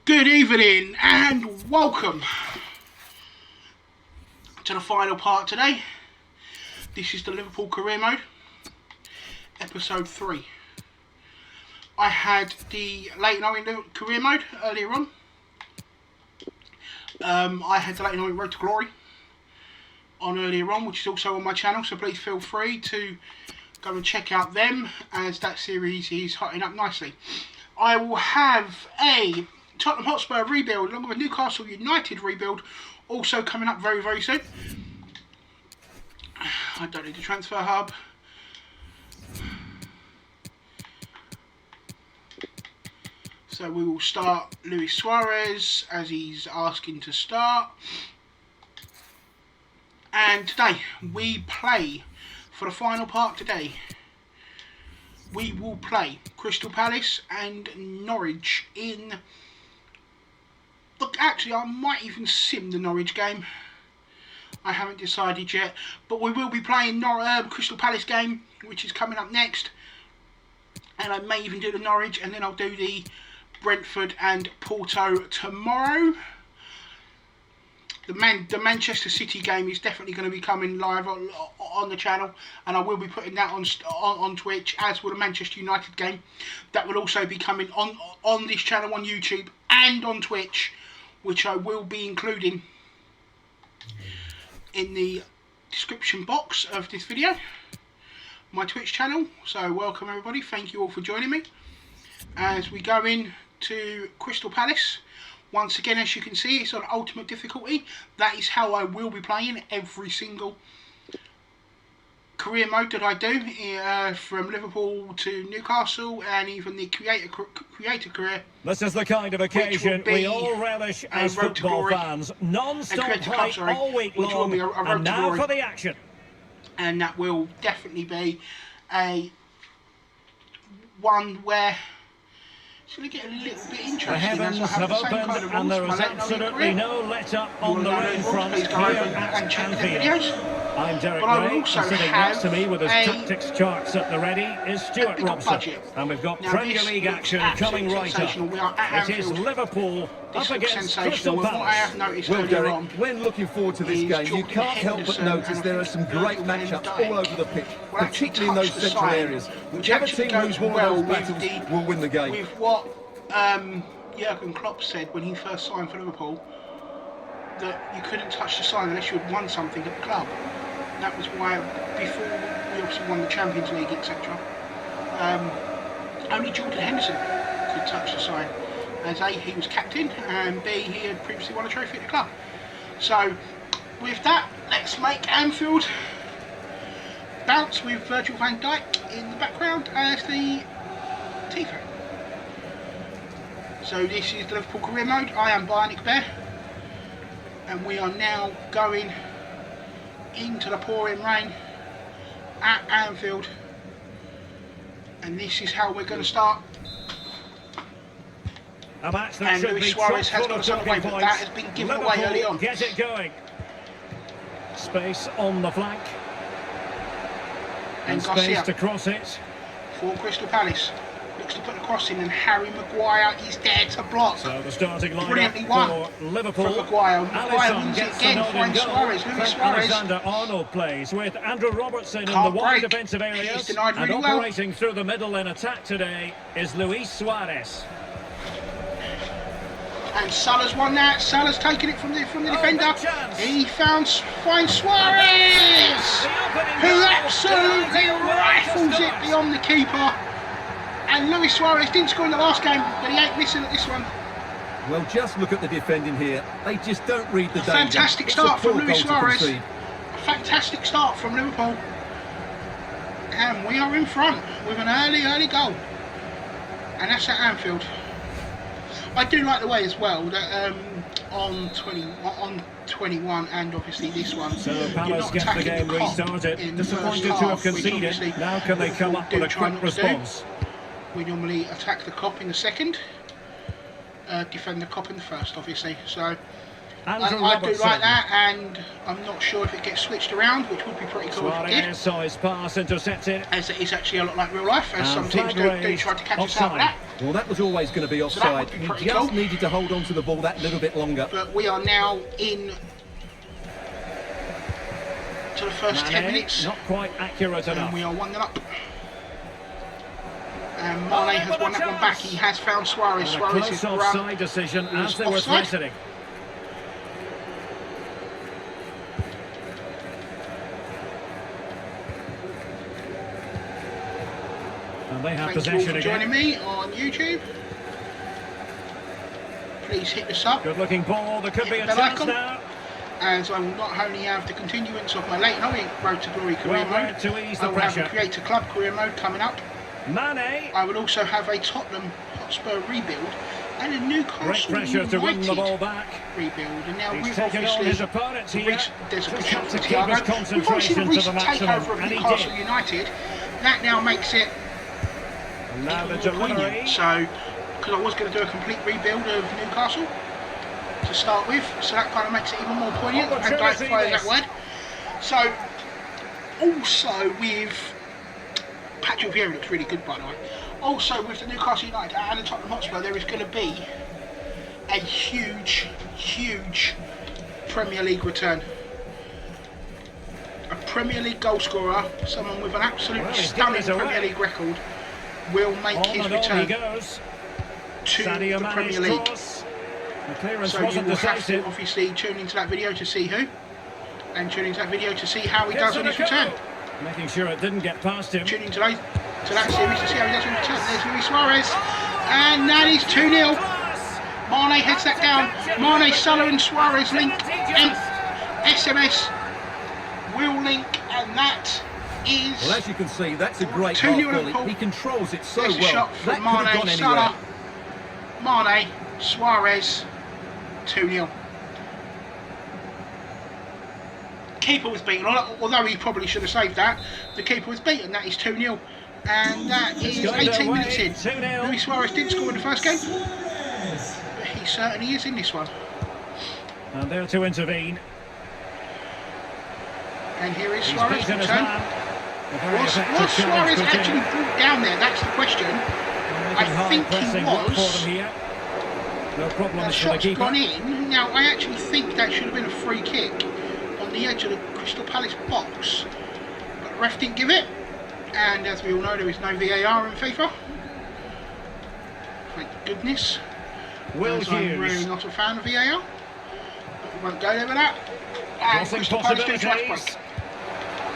Good evening and welcome to the final part today. This is the Liverpool Career mode, episode 3. I had the Late Night Career mode earlier on. I had the Late Night Road to Glory on earlier on, which is also on my channel, so please feel free to go and check out them as that series is hotting up nicely. I will have a Tottenham Hotspur rebuild along with a Newcastle United rebuild also coming up very, very soon. I don't need the transfer hub. So we will start Luis Suarez as he's asking to start. And today we play, for the final part today, we will play Crystal Palace and Norwich in... Look, actually, I might even sim the Norwich game. I haven't decided yet. But we will be playing Crystal Palace game, which is coming up next. And I may even do the Norwich, and then I'll do the Brentford and Porto tomorrow. The Manchester City game is definitely going to be coming live on the channel, and I will be putting that on Twitch, as will the Manchester United game. That will also be coming on this channel on YouTube and on Twitch, which I will be including in the description box of this video, my Twitch channel. So welcome everybody, thank you all for joining me as we go in to Crystal Palace. Once again, as you can see, it's on ultimate difficulty. That is how I will be playing every single career mode that I do, from Liverpool to Newcastle and even the creator career. This is the kind of occasion we all relish as football fans. Non-stop play all week long, and now for the action. And that will definitely be a one where it's going to get a little bit interesting. The heavens have opened and there is absolutely no let-up on the rain front here at Anfield. I'm Derek Ray, and sitting next to me with his tactics charts at the ready is Stuart Robson. And we've got Premier League action coming right up. It is Liverpool up against Crystal Palace. Well, Derek, when looking forward to this game, you can't help but notice there are some great matchups all over the pitch, particularly in those central areas. Whichever team wins one of those battles will win the game. With what Jurgen Klopp said when he first signed for Liverpool, that you couldn't touch the sign unless you had won something at the club. That was why, before we obviously won the Champions League, etc., only Jordan Henderson could touch the sign. As A, he was captain, and B, he had previously won a trophy at the club. So, with that, let's make Anfield bounce with Virgil van Dijk in the background as the tifo. So this is the Liverpool Career mode. I am Bionic Bear, and we are now going into the pouring rain at Anfield, and this is how we're going to start. A match that should Luis be Suarez has got us on the way, but that has been given away early on. Get it going. Space on the flank. And space to cross it. For Crystal Palace. Looks to put the cross in, and Harry Maguire is there to block. So the starting lineup for Liverpool. From Maguire. Maguire wins gets it again, finds Suarez. Luis Suarez. Alexander-Arnold plays with Andrew Robertson in the Can't wide break. defensive areas. He's denied really and well. operating through the middle in attack today is Luis Suarez. And Salah's won that. Salah's taken it from the defender. He finds Suarez, who absolutely rifles it beyond the keeper. And Luis Suarez didn't score in the last game, but he ain't missing at this one. Well, just look at the defending here. They just don't read the danger. Fantastic start from Luis Suarez. A fantastic start from Liverpool. And we are in front with an early goal. And that's at Anfield. I do like the way as well that on 21 and obviously this one, so Palace gets the game restarted. Disappointed to have conceded. Now can they come up with a quick response? We normally attack the Kop in the second, defend the Kop in the first, obviously. So I do like that, and I'm not sure if it gets switched around, which would be pretty cool if it did. His pass intercepted. As it is actually a lot like real life, as some teams do try to catch us out with that. Well, that was always going to be offside. He just needed to hold on to the ball that little bit longer. But we are now in to the first 10 minutes. Not quite accurate enough. And we are 1-0 up. And Mane has won that one back. He has found Suarez. Suarez is offside decision as they were threatening. And they have possession again. Joining me on YouTube. Please hit the sub. Good looking ball. There could be a chance now. As I will not only have the continuance of my Leighton Orient Road to Glory career mode, to ease the I will pressure. have the Creator Club career mode coming up. Mane. I will also have a Tottenham Hotspur rebuild and a Newcastle Great pressure to win the ball back. Rebuild. And now He's we've taken on his opponents here. There's a Just picture have of to keep his concentration to the maximum, takeover of and he Newcastle did. United. That now makes it And now the even more delivery. poignant. So, because I was going to do a complete rebuild of Newcastle to start with, so that kind of makes it even more poignant. And don't fire that word. So, also with Patrick Vieira looks really good, by the way. Also with the Newcastle United and the Tottenham Hotspur, there is going to be a huge Premier League return. A Premier League goal scorer, someone with an absolutely stunning Premier League record, will make his return to the Premier League. So you will have to obviously tune into that video to see who, and tune into that video to see how he does on his return. Making sure it didn't get past him. Tune into that series to see how he does on his return. There's Luis Suarez, and that is 2-0. Mane heads that down. Mane, Salah and Suarez link. SMS will link, and that is... Well, as you can see, that's a great 2-0 half Liverpool. He controls it so There's a well. shot That from could have Mane, gone anywhere. Salah, Mane, Suarez, 2-0. Keeper was beaten, although he probably should have saved that. The keeper was beaten, that is 2-0. And that is 18 minutes in. Luis Suarez didn't score in the first game, but he certainly is in this one. And there to intervene. And here is Suarez return. Was Was Suarez actually brought down there? That's the question. I think he was. No problem. That shot's gone in. Now, I actually think that should have been a free kick on the edge of the Crystal Palace box. But the ref didn't give it. And as we all know, there is no VAR in FIFA. Thank goodness. I'm really not a fan of VAR. But we won't go there with that. And Crystal Palace do try to break.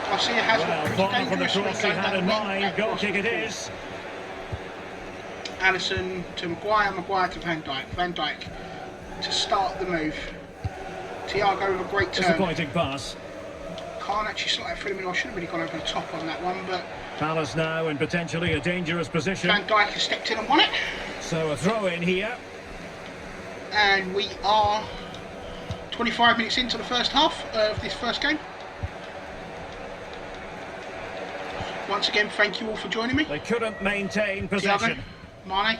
Garcia has looked pretty dangerous. He had in mind. Goal kick it is. Alisson to Maguire, Maguire to Van Dijk. Van Dijk to start the move. Thiago with a great turn. Disappointing pass. Can't actually slot it through the middle. I should have really gone over the top on that one, but Palace now in potentially a dangerous position. Van Dijk has stepped in and won it. So a throw in here. And we are 25 minutes into the first half of this first game. Once again, thank you all for joining me. They couldn't maintain possession. Mane.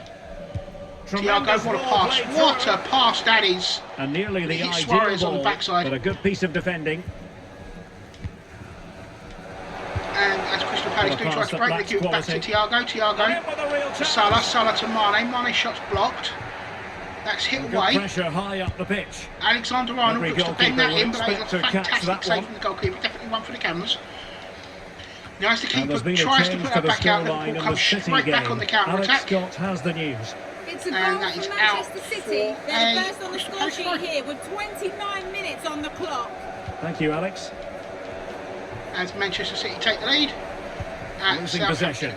Thiago, what a pass. What a pass that is. And nearly the ideal Suarez ball, on the backside. but a good piece of defending. And as Crystal Palace do try to break, they give it back to Thiago. Thiago to Salah. Salah to Mane. Mane shot's blocked. That's hit away. Pressure high up the pitch. Alexander Arnold looks to bend that in, but that is a fantastic save from the goalkeeper. Definitely one for the cameras. Now as the keeper tries to put her back out, Liverpool comes straight back on the counter-attack. Alex Scott has the news. It's a goal for Manchester City. They're the first on the score sheet here with 29 minutes on the clock. Thank you, Alex. As Manchester City take the lead at Losing possession.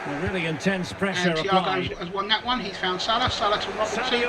A really intense pressure and applied. Thiago has won that one. He's found Salah. Salah to Robertson. To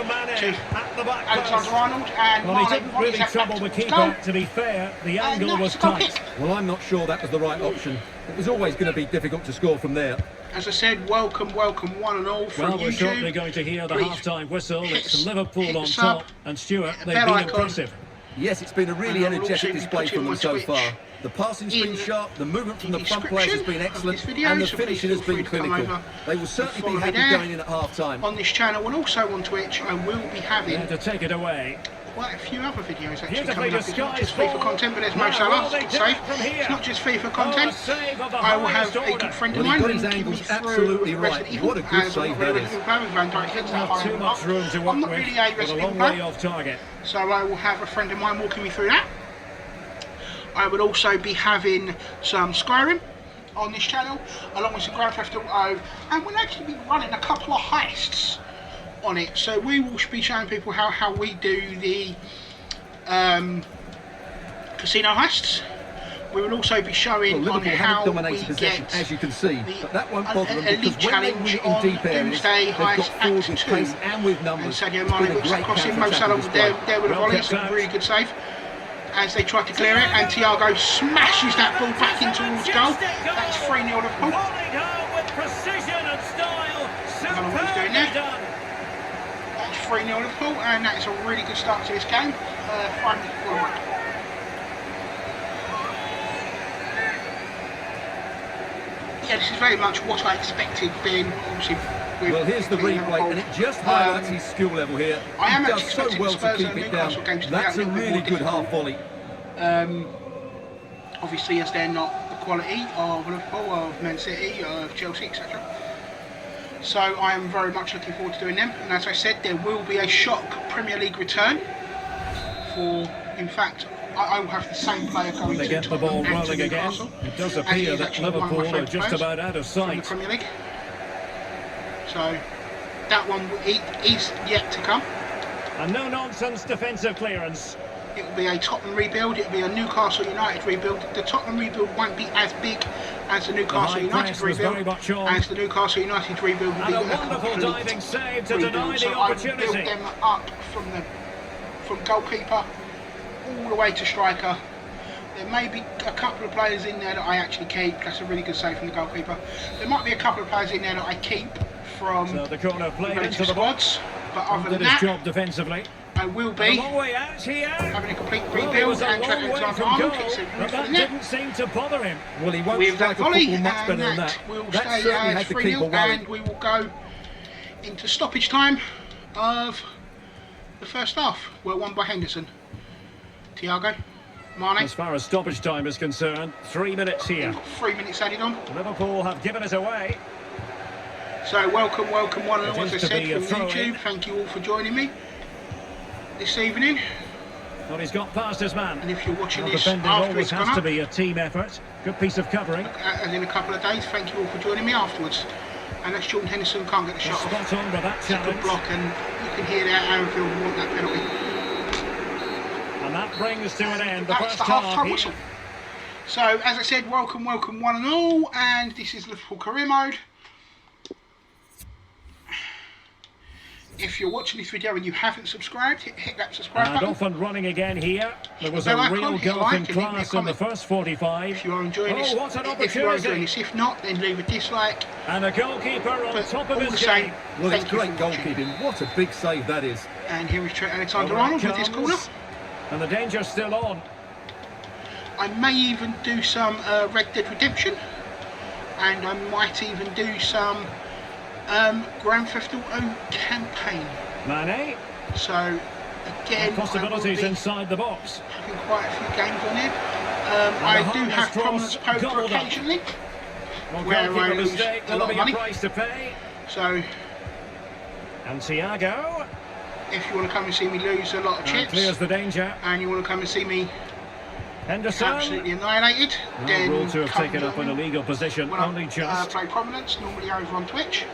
at the back Alexander Arnold. And well, he didn't really trouble the keeper, to be fair. The angle was tight. Well, I'm not sure that was the right option. It was always going to be difficult to score from there. As I said, welcome one and all from Well, we're YouTube. shortly going to hear the half-time whistle. It's Liverpool on sub, top. And Stuart, they've been impressive. Yes, it's been a really energetic display from them so far. The passing's been sharp, the movement from the front players has been excellent, and the finishing has been clinical. They will certainly be happy going in at half-time. On this channel and also on Twitch, I will be having to take it away. quite a few other videos actually coming up. It's not just FIFA content, but there's Mo Salah, good save. It's not just FIFA content. I will have a good friend of mine who will keep me through the Resident Evil. What a good save that is. I'm not really a Resident Evil player, so I will have a friend of mine walking me through that. I will also be having some Skyrim on this channel, along with some Grand Theft Auto, and we'll actually be running a couple of heists on it. So we will be showing people how we do the casino heists. We will also be showing on how we get as you can see, but that won't bother them elite because when they win challenge it in on deep areas, Doomsday they've got Heist forward Act with 2. pace and with And numbers. Sadio Mane whips across him, Mo Salah there with a volley, it's a really good save as they try to clear it, and Thiago smashes that ball back in towards goal. That's 3-0 Liverpool. I don't know what he's doing there. That's 3-0 Liverpool, and that is a really good start to this game. Finally, forward. Yeah, this is very much what I expected, being obviously. Well, here's the replay, and it just highlights his skill level here. I am he actually does so expecting well Spurs to and keep it Newcastle down. games to That's be a a really good half volley. Obviously, as they're not the quality of Liverpool, of Man City, of Chelsea, etc. So I am very much looking forward to doing them. And as I said, there will be a shock Premier League return for, in fact, I will have the same player going They to get the ball Tottenham and rolling to again. Newcastle. It does And he appear is that actually one of my Liverpool are favourite just players about out of from the sight. Premier League. So that one is yet to come. A no-nonsense defensive clearance. It will be a Tottenham rebuild, it will be a Newcastle United rebuild. The Tottenham rebuild won't be as big as the Newcastle United rebuild, as the Newcastle United rebuild will be And a a wonderful complete diving save to deny rebuild. the So I will build opportunity. them up from goalkeeper all the way to striker. There may be a couple of players in there that I actually keep. That's a really good save from the goalkeeper. There might be a couple of players in there that I keep from So the corner played into the squads, box. but other than Did his that, job defensively. I will A be long way out here. having a complete Well, he rebuild, was a and long Trent way from Alexander-Arnold goal, kicks it but for the that net. didn't seem to bother him. Well, he won't With strike that a volley, football much and better than that that. will That stay certainly as had the 3-0, keeper worried. and we will go into stoppage time of the first half. We're won by Henderson. Thiago, Mane. As far as stoppage time is concerned, 3 minutes here. We've got 3 minutes added on. Liverpool have given it away. So welcome one and all, It as I is to said, be a from throw-in. YouTube. Thank you all for joining me this evening. Well, he's got past his man. And if you're watching Well, this defending after always it's gone has to up, be a team effort. Good piece of covering. as in a couple of days, thank you all for joining me afterwards. And that's Jordan Henderson, can't get the shot off. Spot on with that It's a good challenge. block, and you can hear that Anfield want that penalty. And that brings to an end the That's first the half half-time here. whistle. So, as I said, welcome one and all, and this is Liverpool Career Mode. If you're watching this video and you haven't subscribed, hit that subscribe And button. off and running again here. There was a Bell icon, real hit gulf in like and leave me a class in the comment. first 45. If you are enjoying this, what an if you are enjoying opportunity. this, if not, then leave a dislike. And a goalkeeper on But top of all his the same, game. Well, it's thank you great for watching. goalkeeping. What a big save that is. And here is Trent Over Alexander-Arnold it with his comes. corner. And the danger's still on. I may even do some Red Dead Redemption, and I might even do some Grand Theft Auto campaign. Mane. So again, Possibilities I will be inside the box. having quite a few games on there. I do harmless have cross Prominence Poker gobbled up. occasionally, Well, where I goalkeeper lose mistake. a Will lot there of be money. a price to pay? So And Thiago. if you want to come and see me lose a lot of And chips, clears the danger. and you want to come and see me Henderson. absolutely annihilated, Well, then ruled to have come taken up join an me. illegal position, When only I just. play Prominence, normally over on Twitch,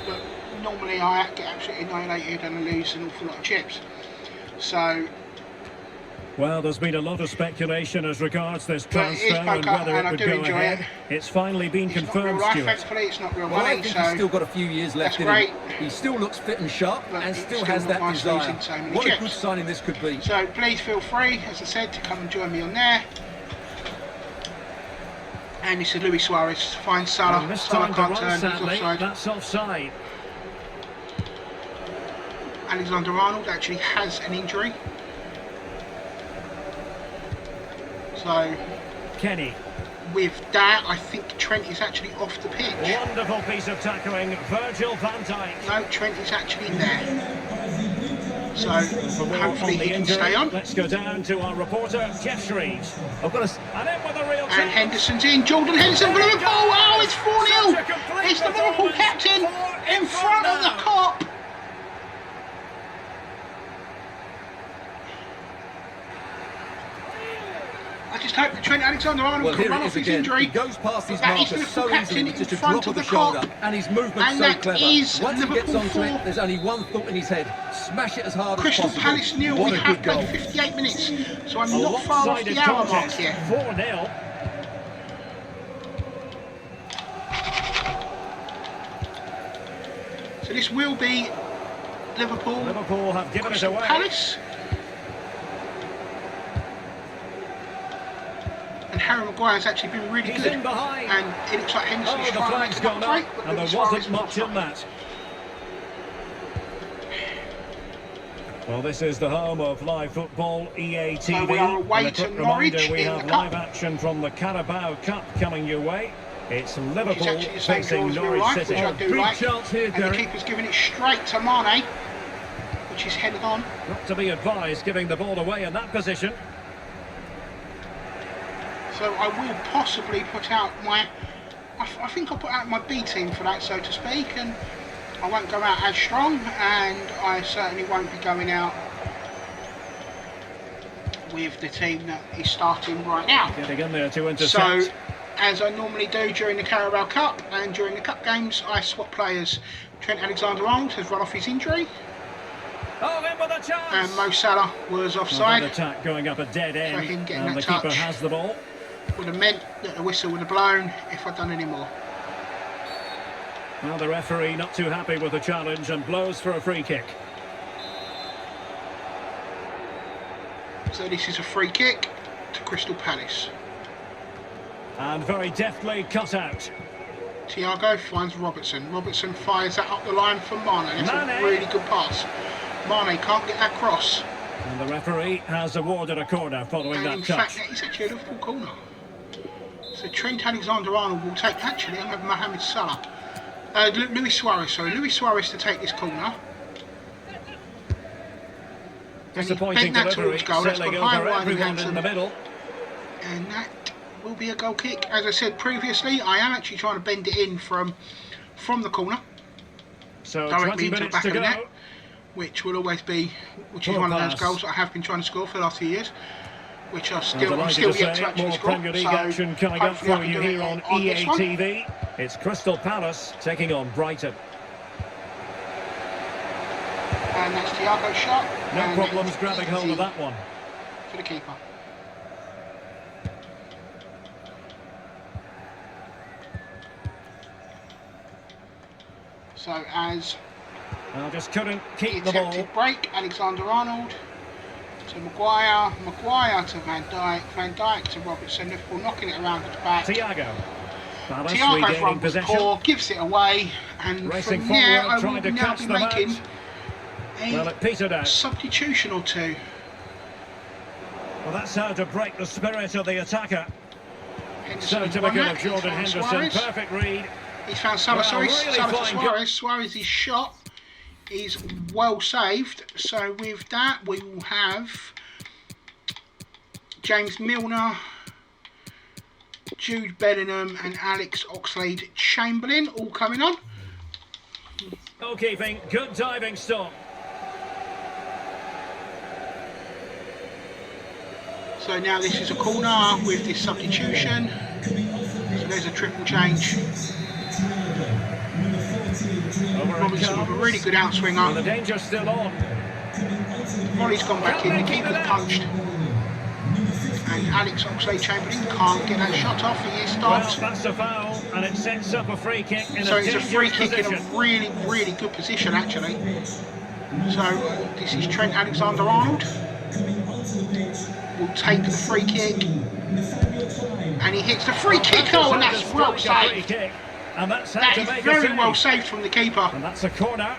but normally I get absolutely annihilated and I lose an awful lot of chips. So Well, there's been a lot of speculation as regards this But it is transfer and poker, whether and it I would do go enjoy ahead. it. It's finally been it's not real confirmed, life, Stuart. thankfully, it's not real Well, I money, think so he's still got a few years left that's in great. him. He still looks fit and sharp But and it's still still has not that nice desire. losing so many What a chips. good signing this could be. So please feel free, as I said, to come and join me on there. And this is Luis Suarez, finds Salah. And this Salah time to can't run, turn, he's sadly, offside. that's offside. Alexander-Arnold actually has an injury. So Kenny. with that, I think Trent is actually off the pitch. Wonderful piece of tackling. Virgil van Dijk. No, Trent is actually there. So hopefully he can stay on. Let's go down to our reporter, Jeff Shreves. And in with a real and Henderson's in. Jordan Henderson for Liverpool. Oh, it's 4-0. It's the Liverpool captain in front of the Kop. I just hope that Trent Alexander-Arnold can run off his injury. He goes past his That is marker Liverpool so captain easily, just in a drop front of of the the shoulder, Kop. and his movement's And so that clever. is Once he gets Liverpool onto it, 4. there's only one thought in his head: smash it as hard Crystal as possible. Palace nil. What We a have good played goal. 58 minutes, so I'm A not far off lopsided the hour mark contest, here. 4-0. So this will be Liverpool. Liverpool have given it Crystal away. Palace. And Harry Maguire's actually been really He's good. in behind. And it looks like Henderson is The trying to flag's make gone that break, up, but and there Luis Suarez wasn't much not in that. Well, this is the home of live football, EA TV. So we are away And a to quick Norwich reminder, we in have the cup. live action from the Carabao Cup coming your way. It's Which is Liverpool actually the same facing draw as real Norwich life, City. which I do Big like. chance here, And the Derek. keeper's giving it straight to Mane, which is headed on. Not to be advised, giving the ball away in that position. So I will possibly put out my... I think I'll put out my B team for that, so to speak, and I won't go out as strong, and I certainly won't be going out with the team that is starting right now. Getting in there to intercept. So, as I normally do during the Carabao Cup and during the Cup games, I swap players. Trent Alexander-Arnold has run off his injury, Oh, in with a chance! and Mo Salah was offside. Another attack going up a dead end, him getting and the that keeper touch. has the ball. Would have meant that the whistle would have blown if I'd done any more. Well, the referee not too happy with the challenge and blows for a free kick. So this is a free kick to Crystal Palace. And very deftly cut out. Thiago finds Robertson. Robertson fires that up the line for Mane. It's a Mane. really good pass. Mane can't get that cross. And the referee has awarded a corner following And that in touch. fact, that is actually a Liverpool corner. So Trent Alexander-Arnold will take... Actually, I'm having Mohamed Salah. Luis Suarez, sorry. Luis Suarez to take this corner. And he Disappointing bent that delivery, towards goal. That's sailing gone high over wide everyone Hansen. in the middle. And that will be a goal kick. As I said previously, I am actually trying to bend it in from the corner, So directly 20 into the minutes back to of the go. net, which will always be, which is Poor one of those pass. goals that I have been trying to score for the last few years, which I'm I'm still delighted yet to to say actually more score. Premier League So action coming up hopefully I for can you do it here on this EA one. TV. It's Crystal Palace taking on Brighton. And that's Thiago's shot. No and problems it's grabbing hold of easy that one. for the keeper. So as Well, just couldn't the keep the ball. attempted break, Alexander-Arnold to Maguire, Maguire to Van Dijk to Robertson, Liverpool knocking it around at the back. Thiago. Palace Thiago's regaining run was possession. poor, gives it away, and Racing from there forward, I trying will to now catch be them out. making Well, a it petered out. substitution or two. Well, that's how to break the spirit of the attacker. Henderson So has typical won of that. Jordan He's found Henderson. Suarez. Perfect read. He's found Salah, Well, sorry, really Salah to fine Suarez. Suarez's shot is well saved. So with that, we will have James Milner, Jude Bellingham, and Alex Oxlade-Chamberlain all coming on. Goalkeeping, good diving stop. So now this is a corner with this substitution. So there's a triple change. Over it Robertson with a comes. really good And the outswinger. danger's still on. Volley's gone back in, the keeper's punched. And Alex Oxlade-Chamberlain can't get that shot off, he is Well, stopped. that's a foul, and it sets up a free kick in So a it's a dangerous free kick in position. a really, really good position actually. So this is Trent Alexander-Arnold. Will take the free kick. And he hits the free kick, oh, and that's well saved. Kick, and that's how That to is make very a well save. saved from the keeper. And that's a corner.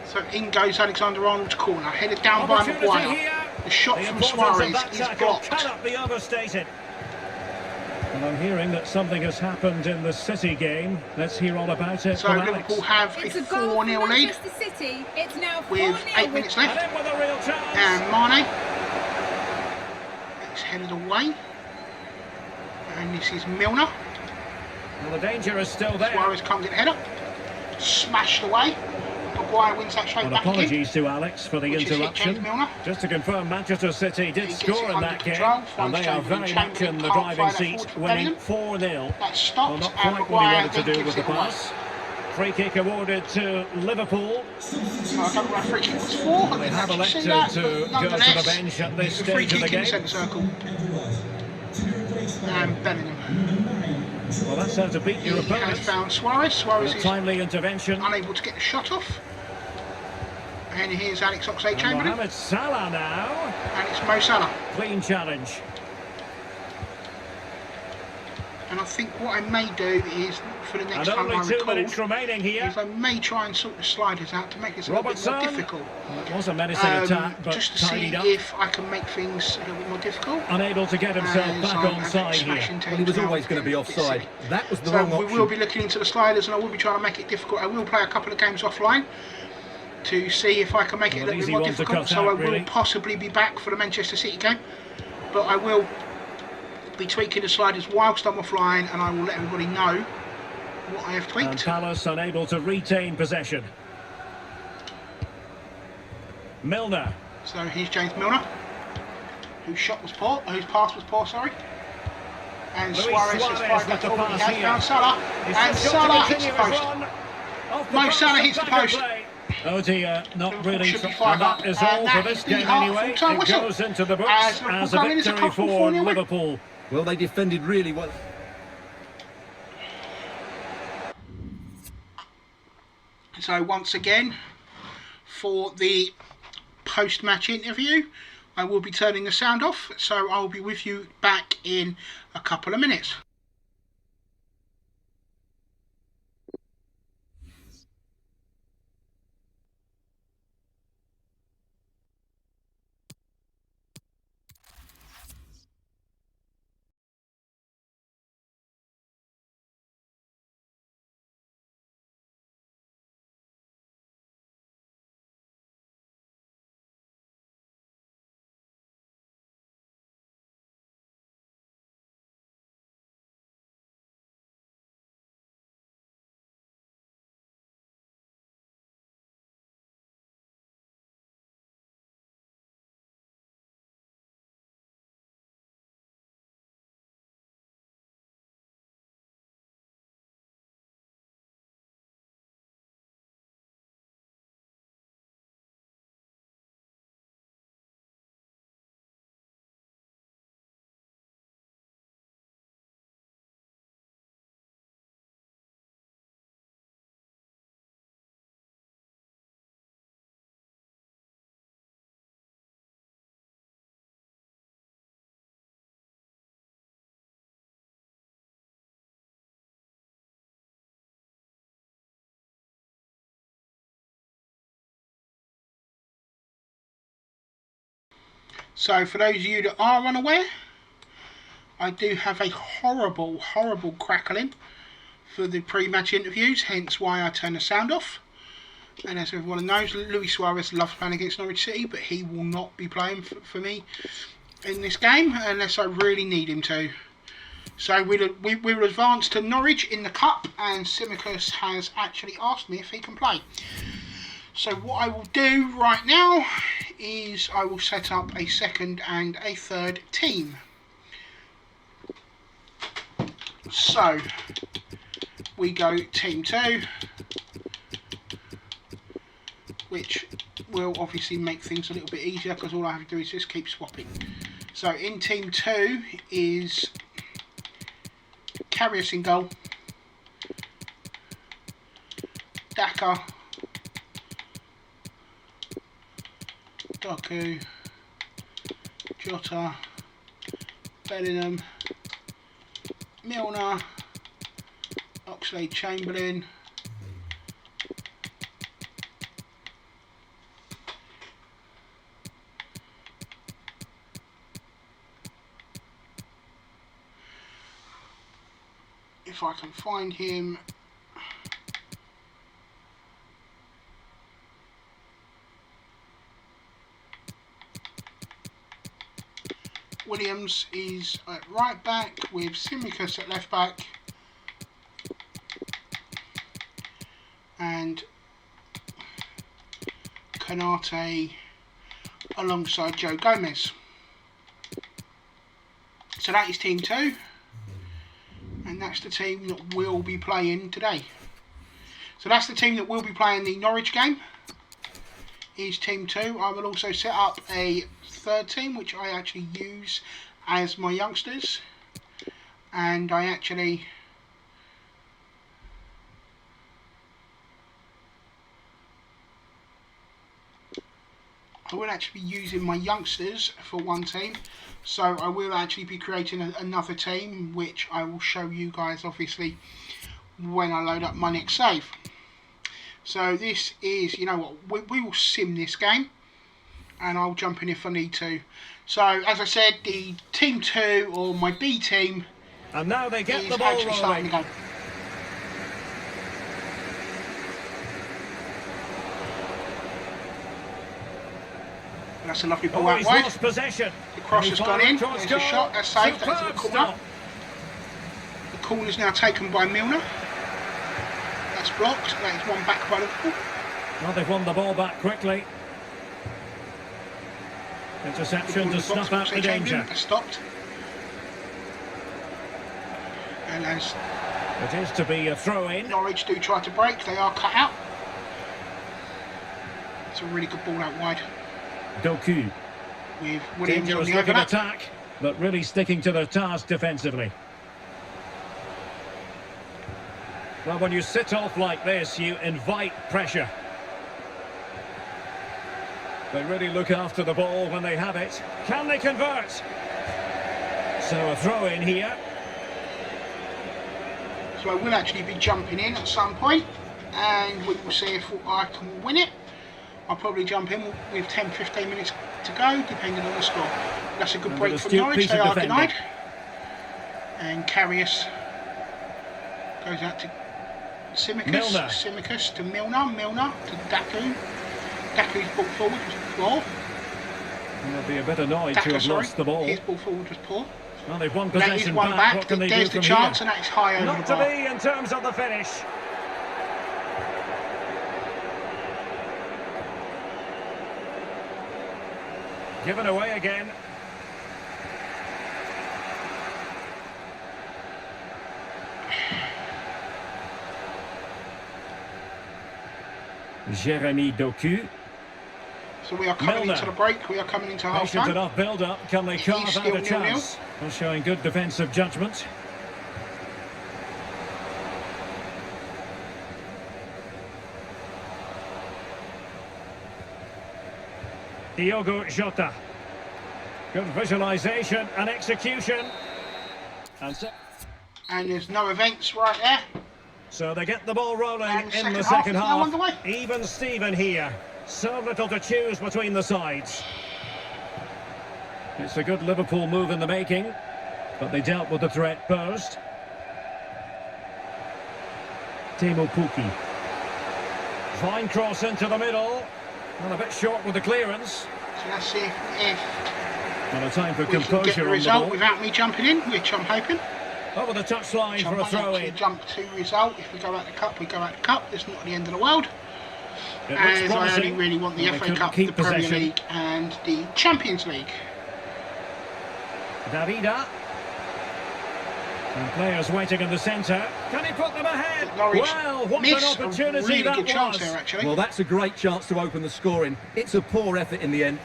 So in goes Alexander-Arnold's corner, headed down by Opportunity Maguire. here. The shot The from importance of Suarez that is tackle blocked. cannot be overstated. And I'm hearing that something has happened in the City game. Let's hear all about it So from Liverpool Alex. have It's a a goal 4-0 for lead Manchester City. It's now 4-0 with 8 minutes left. And in with a real chance. And Mane. It's headed away. And this is Milner. Well, the danger is still there. Suarez can't get the header. Smashed away. Maguire wins that straight Well, back apologies again, to Alex for the which has hit interruption. James Milner. Just to confirm, Manchester City did He gets score it in under that game, control, and they are finds very much in the Chamberlain, driving can't seat, find that winning forward 4-0. That stopped, Well, not and quite what he Maguire wanted to then do gives with the it away. pass. Free kick awarded to Liverpool. So I don't know what free kick was for. I They didn't have actually see elected that, to but go to the nonetheless, bench at this it's a free stage of the kick in the game. centre circle. And Bellingham. Well, that's how to beat your He has opponent. found Suarez. Suarez A is timely intervention. unable to get the shot off. And here's Alex And Oxlade-Chamberlain. Mohamed Salah now. And it's Mo Salah. Clean challenge. And I think what I may do is, for the next And time I only 2 record, minutes remaining here. is I may try and sort the sliders out to make this a little bit more Robertson. difficult. Well, it was a menacing attack, but just to see tidied up. if I can make things a little bit more difficult. Unable to get himself As back I'm on side here. smashing Well, he was teams always now. going to be offside. It's That was the So wrong we option. will be looking into the sliders, and I will be trying to make it difficult. I will play a couple of games offline to see if I can make it a Well, little bit easy more one to difficult. cut So out, I will really. possibly be back for the Manchester City game, but I will be tweaking the sliders whilst I'm offline, and I will let everybody know what I have And tweaked. Palace unable to retain possession. Milner. So here's James Milner, whose shot was poor, whose pass was poor, sorry. And Luis Suarez has Suarez fired with that the forward. He pass has here. found Salah, He's and just got Salah to hits the continue his post. run. Off the Mo post Salah and hits the back in post. play. Oh dear, not Liverpool really. should be And 5 that up. is And all that for this is the game half anyway. full-time It whistle. goes into the books As Liverpool as a go in, it's a victory comfortable for 4-0 win. Liverpool. Well, they defended really well. So once again, for the post-match interview, I will be turning the sound off, so I'll be with you back in a couple of minutes. So for those of you that are unaware, I do have a horrible, horrible crackling for the pre-match interviews, hence why I turn the sound off. And as everyone knows, Luis Suarez loves playing against Norwich City, but he will not be playing for me in this game unless I really need him to. So we'll advance to Norwich in the Cup, and Simicus has actually asked me if he can play. So what I will do right now is I will set up a second and a third team. So we go team 2, which will obviously make things a little bit easier because all I have to do is just keep swapping. So in team 2 is Carrier in goal, Daka, Doku, Jota, Bellingham, Milner, Oxlade-Chamberlain, can find him. Williams is at right back with Simicus at left back. And Canate alongside Joe Gomez. So that is team 2. And that's the team that will be playing today. So that's the team that will be playing the Norwich game. Is team 2. I will also set up a third team which I actually use as my youngsters. And I will actually be using my youngsters for one team, so I will actually be creating another team, which I will show you guys obviously when I load up my next save. So this is, you know what, we will sim this game, and I'll jump in if I need to. So as I said, the team 2, or my B team, and now they get is the ball actually starting the game. That's a lovely ball out wide. Possession. The cross has gone in. There's a shot. That's saved. That's in the corner. The corner's now taken by Milner. That's blocked. That is one back by Liverpool. Well, they've won the ball back quickly. Interception to snuff out the danger. Stopped. And as it is to be a throw-in. Norwich do try to break, they are cut out. It's a really good ball out wide. Doku. With Williams on Dangerous the looking overlap. attack, but really sticking to their task defensively. Well, when you sit off like this, you invite pressure. They really look after the ball when they have it. Can they convert? So a throw in here. So I will actually be jumping in at some point, and we will see if I can win it. I'll probably jump in with 10-15 minutes to go, depending on the score. That's a good break for Norwich. They are denied. And Karius goes out to Simicus. Simicus to Milner. Milner to Daku. Daku's ball forward was poor. They'll be a bit annoyed to have lost the ball. His ball forward was poor. Well, they've won possession that is one back. back. What can they There's do the from chance, here? and that is high over Not the bar. to be in terms of the finish. Given away again. Jeremy Doku. So we are coming into the break. We are coming into half Patient time. enough build-up. Can they carve out a chance? Well, showing good defensive judgment. Diogo Jota. Good visualisation and execution. And there's no events right there. So they get the ball rolling in the half second is now half. underway. Even Steven here. So little to choose between the sides. It's a good Liverpool move in the making, but they dealt with the threat posed. Teemu Pukki. Fine cross into the middle. And a bit short with the clearance. So let's see if Well, a time for we can get the composure on the result ball. without me jumping in, which I'm hoping. Over the touchline for a throw-in. Jump to result. If we go out the cup, we go out the cup. It's not the end of the world. It looks As I only promising. really want the Well, they FA couldn't Cup, keep the Premier possession. League, and the Champions League. Davida. And players waiting in the centre. Can he put them ahead? Norwich Well, what an missed opportunity a really that good chance was. there, actually. Well, that's a great chance to open the scoring. It's a poor effort in the end.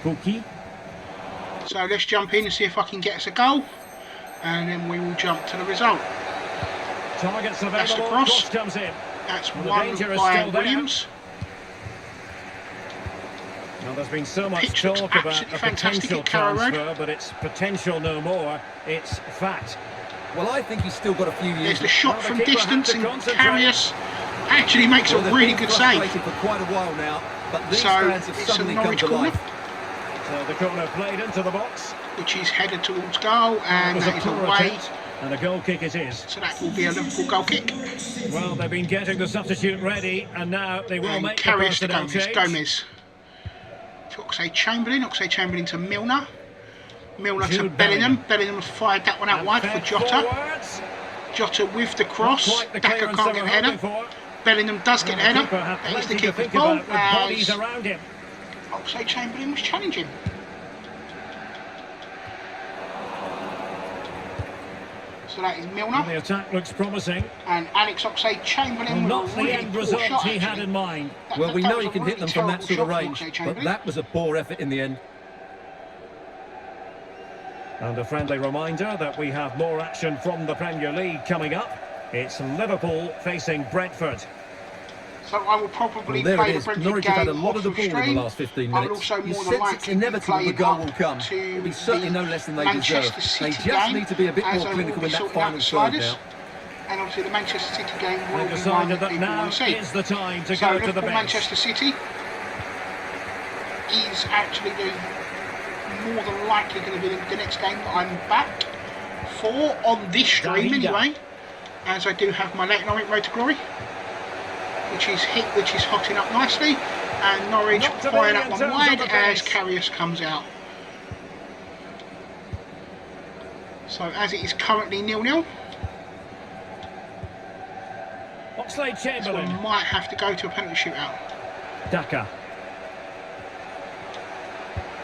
Pukki. So let's jump in and see if I can get us a goal, and then we will jump to the result. Targets That's the available. cross. Comes in. That's Well, the one danger is by still there. Williams. Well, there's been so much Pitch looks talk about absolutely a fantastic potential at Carrow Road. transfer, but it's potential no more. It's fact. Well, I think he's still got a few years. There's the shot Well, the from keeper distance, had and to concentrate. Karius actually makes a Well, they've really been good save. frustrated for quite a while now, but these So fans have it's a suddenly come Norwich to corner, life. So the corner played into the box. which is headed towards goal, and was that a is poor away. attempt. And a goal kick it is. So that will be a Liverpool goal kick. Well, they've been getting the substitute ready, and now they will make the personnel change. Gomez. To Oxlade-Chamberlain. Oxlade-Chamberlain to Milner. Milner to Bellingham. Bellingham fired that one out wide for Jota. Jota with the cross. Daka can't get the header. Bellingham does get the header. That is the keeper's ball. As Oxlade-Chamberlain was challenging. So that is Milner. The attack looks promising. And Alex Oxlade-Chamberlain not the end result he had in mind. Well, we know he can hit them from that sort of range, but that was a poor effort in the end. And a friendly reminder that we have more action from the Premier League coming up. It's Liverpool facing Brentford. So I will probably play the Brentford Norwich game have had a lot of the ball stream. in the last 15 minutes. Also You more sense than it's inevitable the goal will come. It'll be certainly no less than they deserve. They just need to be a bit more clinical in that final third now. And obviously the Manchester City game will be decided one that that people now want to see. is the time to so go to the bench. Manchester City is actually more than likely going to be the next game that I'm back for on this stream anyway, as I do have my Leyton Orient Road to Glory, which is hotting up nicely, and Norwich firing up one wide as Carrier comes out. So as it is currently 0-0, Oxlade-Chamberlain. So might have to go to a penalty shootout. Daka.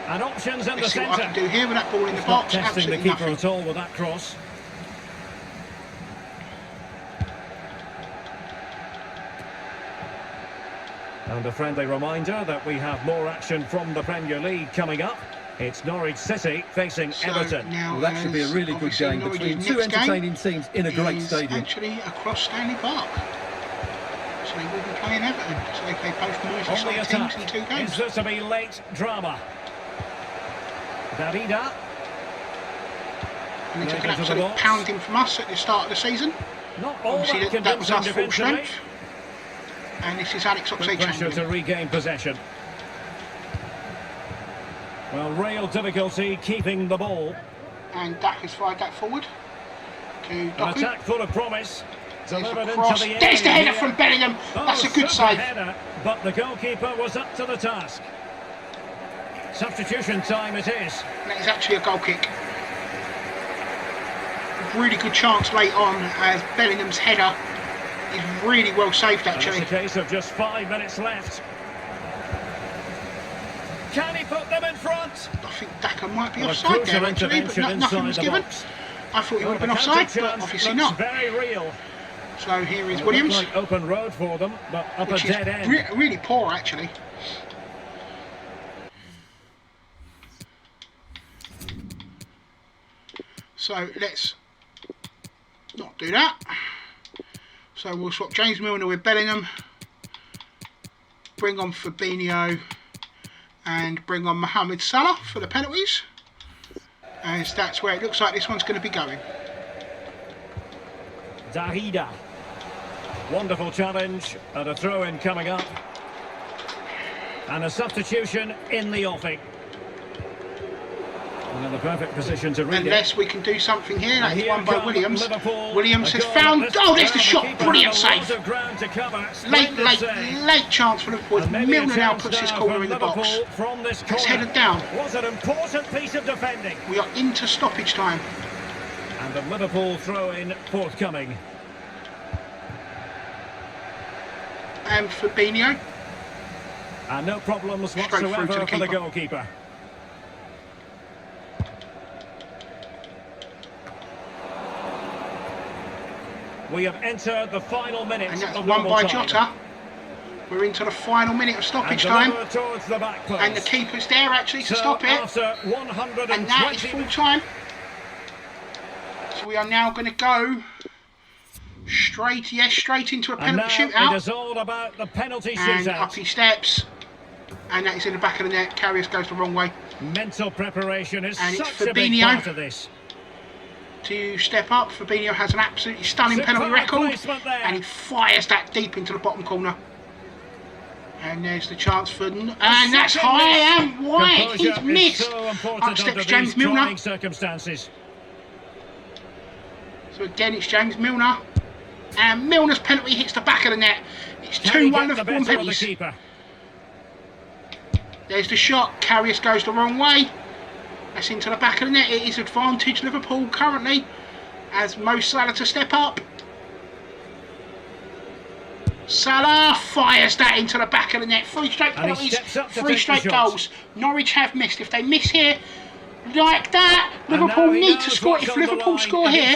And options in the Let's see centre. what I can do here with that ball in the box. Not testing the keeper nothing. at all with that cross. And a friendly reminder that we have more action from the Premier League coming up. It's Norwich City facing Everton. Well, that should be a really good game between two entertaining teams in a great stadium. Actually across Stanley Park. So they will be playing Everton. So they play both Merseyside teams in 2 games. Is this to be late drama? Darida. And they took an absolute pounding from us at the start of the season. Not all obviously that was us full strength. And this is Alex Oxlade-Chamberlain. Pressure to regain possession. Well, real difficulty keeping the ball. And Dak has fired that forward to Doku. An attack full of promise. There's the header from Bellingham. That's a good save. Header, but the goalkeeper was up to the task. Substitution time it is. And that is actually a goal kick. Really good chance late on as Bellingham's header is really well saved actually. It's a case of just 5 minutes left. Can he put them in front? I think Daka might be offside there actually, but nothing was given. I thought he would have been offside, but obviously not. Very real. So here is Williams. Like open road for them, but up which a dead end. Really poor actually. So let's not do that. So we'll swap James Milner with Bellingham. Bring on Fabinho. And bring on Mohamed Salah for the penalties. As that's where it looks like this one's going to be going. Darida. Wonderful challenge and a throw-in coming up. And a substitution in the offing. And in the perfect position to read Unless we can do something here. That is one by Williams. Liverpool. Williams has found... Oh, there's the shot. Brilliant save. Late chance for Liverpool. Milner now puts his corner in the box. From this corner. It's headed down. Was an important piece of defending. We are into stoppage time. And the Liverpool throw-in forthcoming. And Fabinho. And no problems whatsoever for the goalkeeper. We have entered the final minute. And that's of one by time. Jota. We're into the final minute of stoppage time. And the keeper's there actually to stop it. After 120... And that is full time. So we are now going to go straight into a penalty shootout. It is all about the penalty and shootout. Up he steps. And that is in the back of the net. Karius goes the wrong way. Mental preparation is and such it's a big Fabinho part of this. To step up. Fabinho has an absolutely stunning penalty record. And he fires that deep into the bottom corner. And there's the chance for... And that's high and wide. He's missed. Up steps James Milner. Circumstances. So again, it's James Milner. And Milner's penalty hits the back of the net. It's 2-1 Liverpool on penalties. There's the shot. Karius goes the wrong way. That's into the back of the net. It is advantage Liverpool currently, as Mo Salah to step up. Salah fires that into the back of the net. 3 straight penalties, 3 straight goals. Norwich have missed. If they miss here, like that, Liverpool need to score. If Liverpool score here,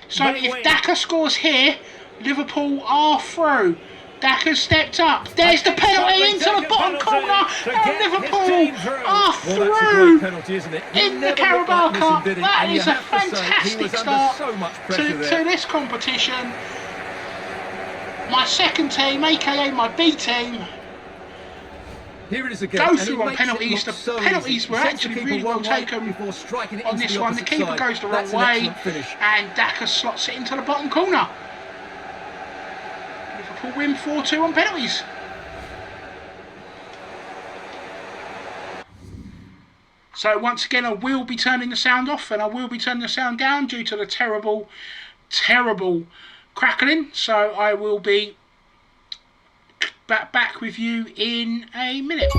so if Daka scores here, Liverpool are through. Daka's stepped up. There's the penalty into the bottom corner, and Liverpool are through in the Carabao Cup. That is a fantastic start to this competition. My second team, aka my B team, here it is again. Go through on penalties. The penalties were actually really well taken on this one. The keeper goes the wrong way, and Daka slots it into the bottom corner. Liverpool win 4-2 on penalties. So once again, I will be turning the sound off, and I will be turning the sound down due to the terrible crackling. So I will be back with you in a minute.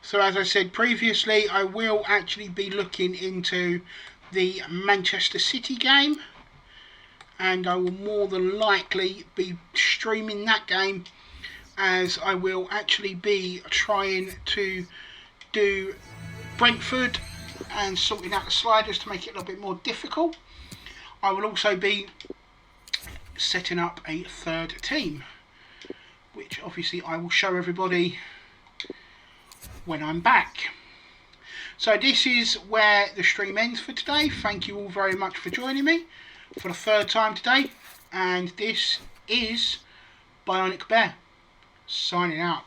So as I said previously, I will actually be looking into the Manchester City game, and I will more than likely be streaming that game, as I will actually be trying to do Brentford and sorting out the sliders to make it a little bit more difficult. I will also be setting up a third team, which obviously I will show everybody when I'm back. So this is where the stream ends for today. Thank you all very much for joining me for the third time today, and this is Bionic Bear signing out.